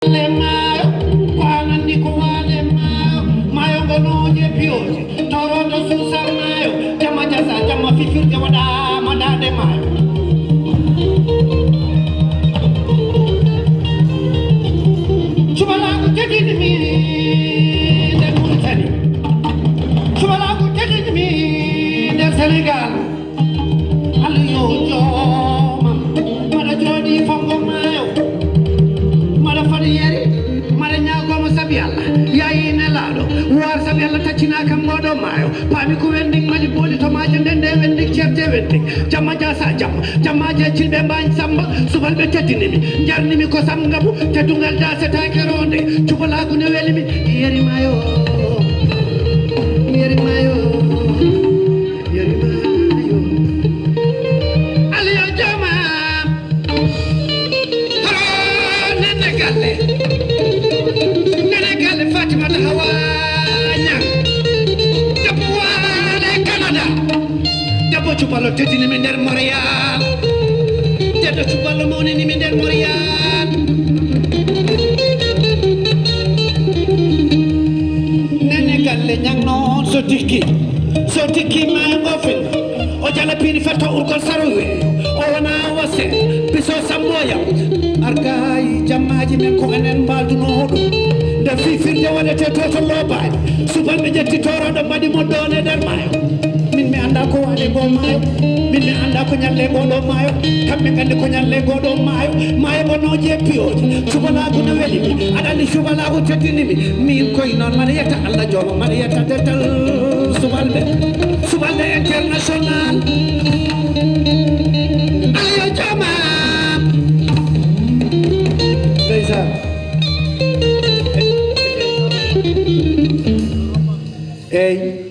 Le mayo, quando quale mayo gono je pioje, torodo susa mayo, jama jasa jama fifir de wada madade mayo. Subalagu jadi mi de Mauritanie, subalagu jadi mi de Senegal. Aliyo joma, mada jodi fongo mayo. Mada fadi yeri, mada nyago mo sabi Allah. Yayi ne lado, war sabi Allah tachina kam modo mayo. Pami ku wending mali boli to maje ndende wending cherte wending. Jama jasa jama je chilbe mbany samba, subal be tetini mi. Njarni mi ko sam ngabu, tetungal da seta keronde. Chubalagu ne weli mi, yeri mayo. Yeri mayo. Yeri mayo. Aliyo jama. Nene galle Fatima da Hawanya Dabo wale Canada Dabo chupalo tetini mi nder Montreal Dabo chupalo moni ni mi nder Montreal Nene galle nyang non so tiki ma ngofin o jala pini fatto urgol saruwe o wana wase biso samboya argay jammaji men ko enen balduno hodo de fifirde wadete toto lobaji subalɓe ƴetti toroɗo mbaɗi mo done nder maayo min mi anda ko wani go maayo min mi anda ko ñalle goɗo maayo kamɓe gandi ko ñalle goɗo maayo bonoje piyoje subalagu no weli mi aɗa andi subalagu teddinimi min koye noon mbaɗa yetta Allah jooma mbaɗa yetta dental subalɓe international Aliyo jooma Hey.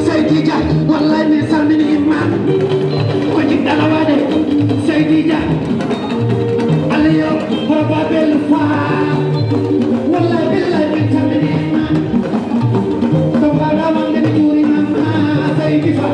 Saydija wallahi mi salmini imam ko jiddala wade Saydija aliyo probabel fa wallahi billahi mi salmini imam to ngada mangeni juri mama Saydifa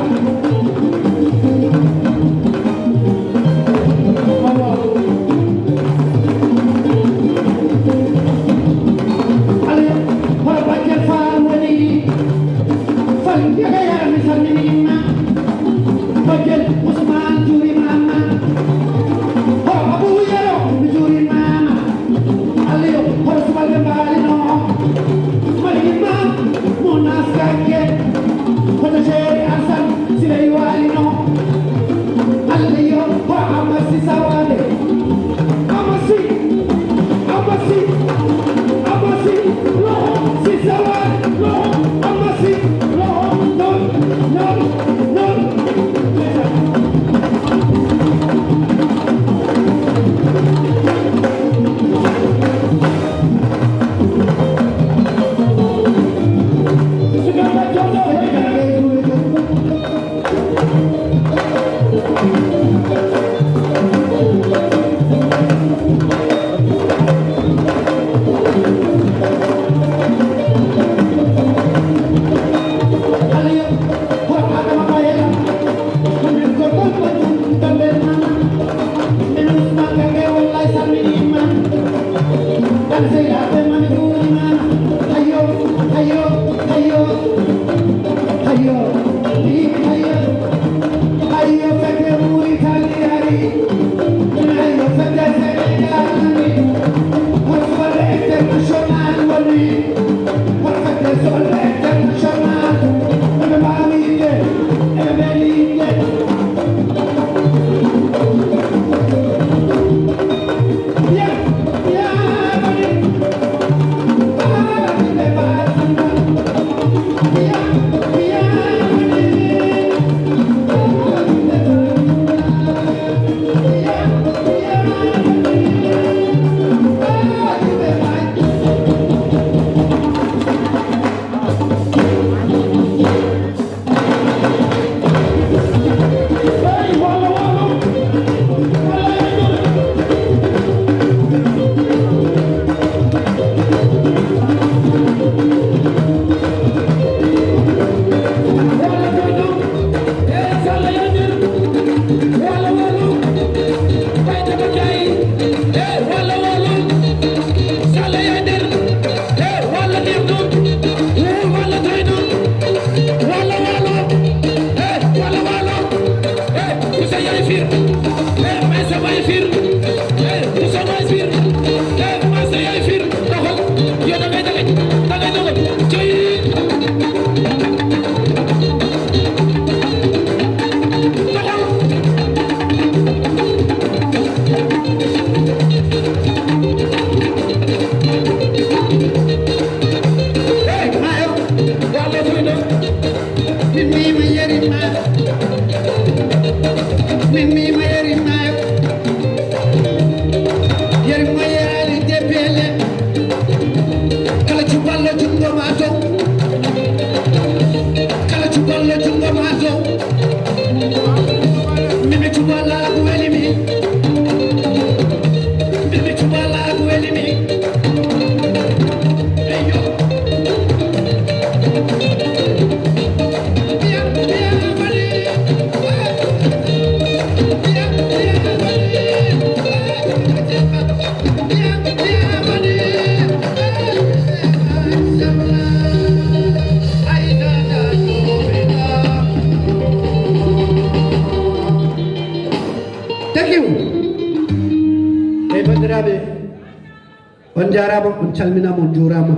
on jarama on calminama on jurama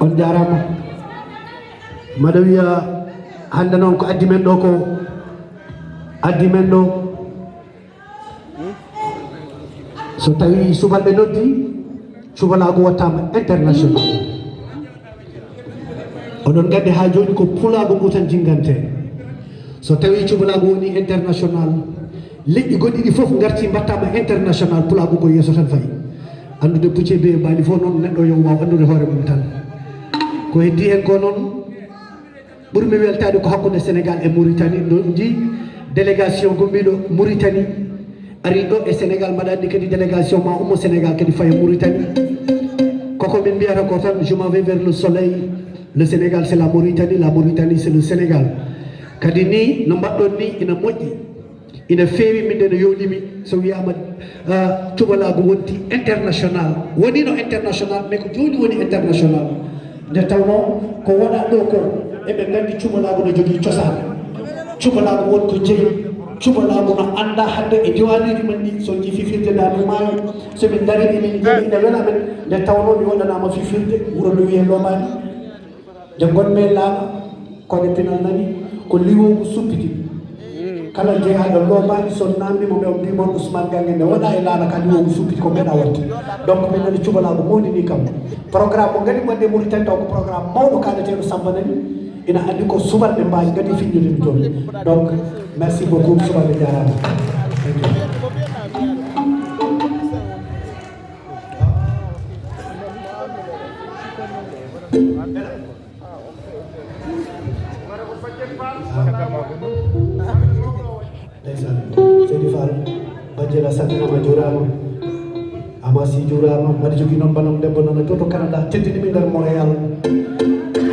on jarama mbaɗa wiya hande noon ko addi men ɗo ko addi men ɗo so tawi subalɓe noddi subalago wattama international oɗon gandi ha joni ko pulago ngu tan jingante so tawi subalago woni international leƴƴi goɗɗi ɗi foof garti mbattama international pulago ko yesso tan fayi andude pucce be bali fof noon neɗɗo yo waw andude hoore mum tan ko heddi hen ko noon ɓurmi weltade ko hakkude Sénégal e Mauritanie no ji délégation gommiɗo Mauritanie ari ɗo e Sénégal mbaɗa andi kadi délégation ma ummo Sénégal kadi faye Mauritanie koko min mbiyata ko tan je m'en vais vers le soleil. Le Sénégal c'est la Mauritanie c'est le Sénégal kadi ni no mbaɗɗon ni ina moƴƴi ina feewi min no yonimi so wiyama cuɓalago wonti international woni no international mais ko joni woni international nde tawno ko waɗa ɗo ko eɓe gandi cuɓalago no jogui cosaan cuɓalago wonko jeeyi cuɓalago no anda hande e diwaniji men ɗi so ji fifirde dani maayo somin dari emin jeeyi ine wela men nde tawno mi waɗanama fifirde wuuro no wiye Lomani nde gonmi e laaɓa koɗe pinal nani ko liwogu suppiti kala jeeyaɗo Lomani so namdimo ɓe mbimon Ousmane Gangue nde waɗa e laaɓa ka liwogu suppiti ko meeɗa watte donc min nani cuɓalago mawni kam programme mo gadi gonɗe Mauritanie taw ko programme mawɗo kaɗeteɗo Samba nani ina andi ko subalɓe mbawi gadi fiɗɗude toon donc merci beaucoup subalɓe jarama. Ndeysaan Seydi Fall bajjela salminama jurama Amasi jurama mbaɗa jogui noon banam debbo nana to Canada teddinimi nder Montréal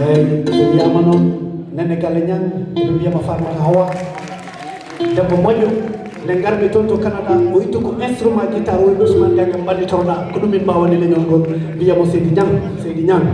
eyyi so wiyama noon nene galle ñang ɓe mbiyama Farmata Hawa debbo moƴƴo nde garmi toon to Canada o ittu ko instrument guitare o Ousmane Gangue mbaɗitorɗa ko ɗum min mbawani leñol ngol mbiyamo Seydi Ñang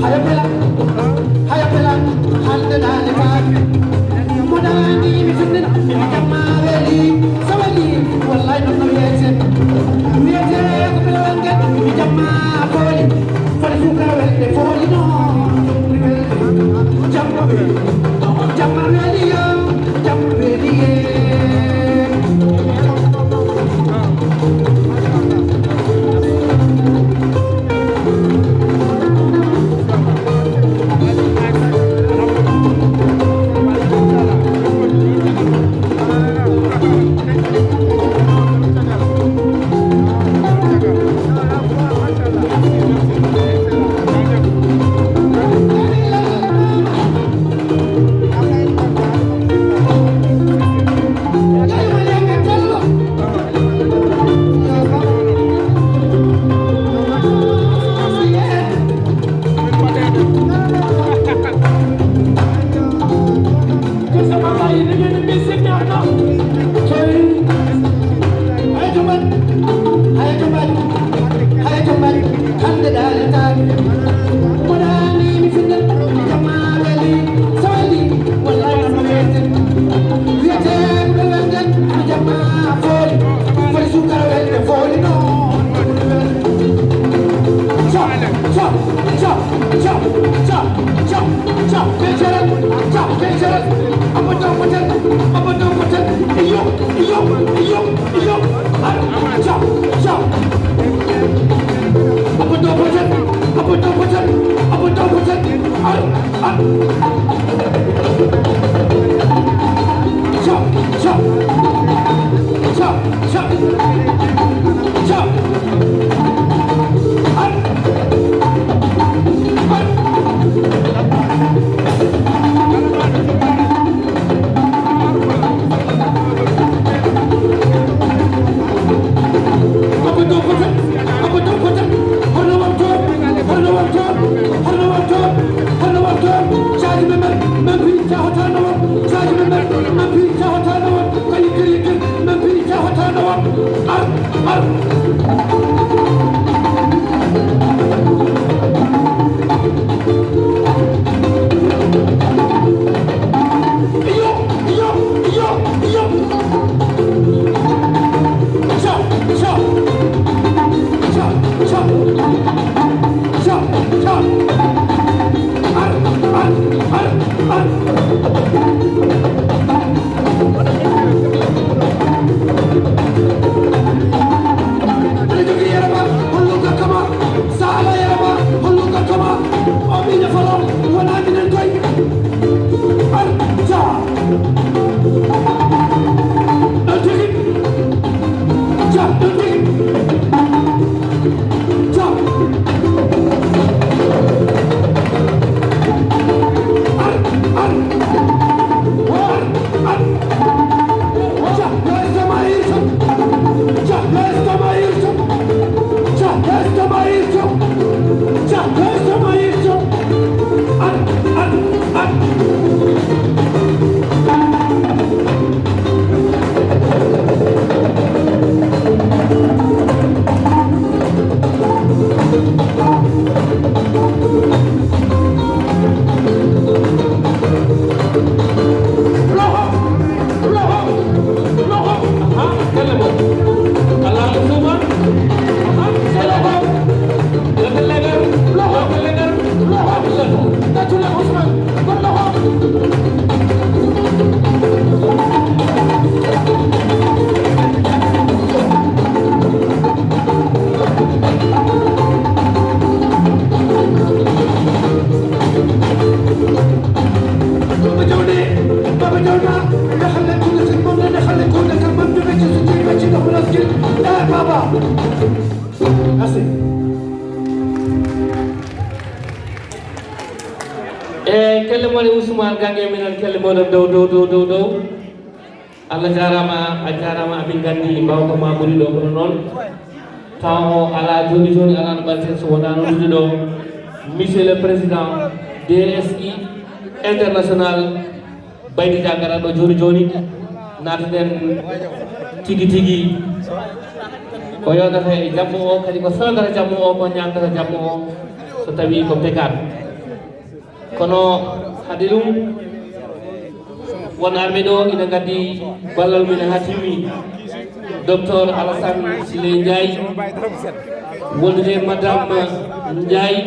haya bela halde dale bak modani mi fitna jamma weli sawali wallahi no yete ko belanga mi jamma foli foli suka welde foli no jamma weli yo jamma weli kellemone Ousmane Gangue minen kellemoɗon dow Allah jarama a jarama amin gandi mbawko ma ɓuuri ɗo kono noon taw o ala joni ala no ɓatten so wona noddude ɗo monsieur le président DSI international Baydi Diangara ɗo joni naataten tigi o yodata e jammu o kadi ko sodata jammu o ko ñamdata jammu o so tawi ko pekat kono hade ɗum won arɓe ɗo ina gaddi ballal min ha timmi docteur Alassane Sile Ndiaye wondude madame Ndiaye